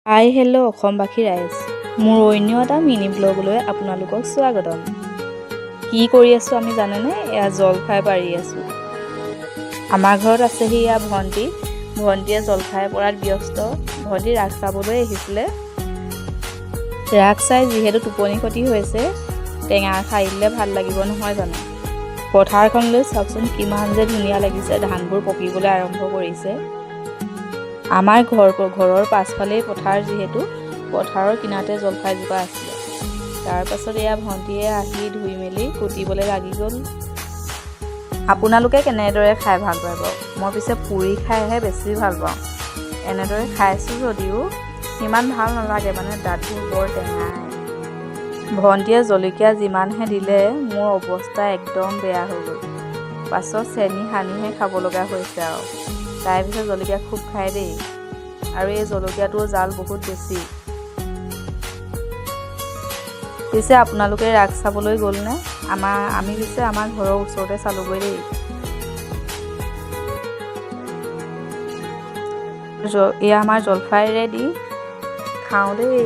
Hi hello' অসমবাসী ৰাইজ, মোৰ অন্য এটা মিনি ব্লগলৈ আপোনালোকক স্বাগতম। কি কৰি আছোঁ আমি জানেনে? এয়া জলফাই পাৰি আছোঁ। আমাৰ ঘৰত আছেহি এয়া ভণ্টিয়ে জলফাই পৰাত ব্যস্ত। ভণ্টি ৰাস চাবলৈ আহিছিলে। ৰাস চাই যিহেতু টোপনি ক্ষতি হৈছে, টেঙা খাই দিলে ভাল লাগিব নহয় জানো। পথাৰখনলৈ চাওকচোন, কিমান যে ধুনীয়া লাগিছে। ধানবোৰ পকিবলৈ আৰম্ভ কৰিছে। আমাৰ ঘৰৰ পাছফালেই পথাৰ, যিহেতু পথাৰৰ কিনাৰতে জলফাইজোপা আছিলে। তাৰপাছত এয়া ভণ্টিয়ে আহি ধুই মেলি কুটিবলৈ লাগি গ'ল। আপোনালোকে কেনেদৰে খাই ভাল পায় বাৰু? মই পিছে পুৰি খাইহে বেছি ভাল পাওঁ। এনেদৰে খাইছোঁ যদিও সিমান ভাল নালাগে, মানে দাঁতবোৰ বৰ টেঙাই। ভণ্টিয়ে জলকীয়া যিমানহে দিলে, মোৰ অৱস্থা একদম বেয়া হৈ গ'ল। পাছত চেনি সানিহে খাব লগা হৈছে আৰু। তাই পিছে জলকীয়া খুব খায় দেই, আৰু এই জলকীয়াটোৰ জাল বহুত বেছি। পিছে আপোনালোকে ৰাস চাবলৈ গ'লনে? আমি পিছে আমাৰ ঘৰৰ ওচৰতে চালোগৈ দেই। এয়া আমাৰ জলফাই ৰেডি, খাওঁ দেই।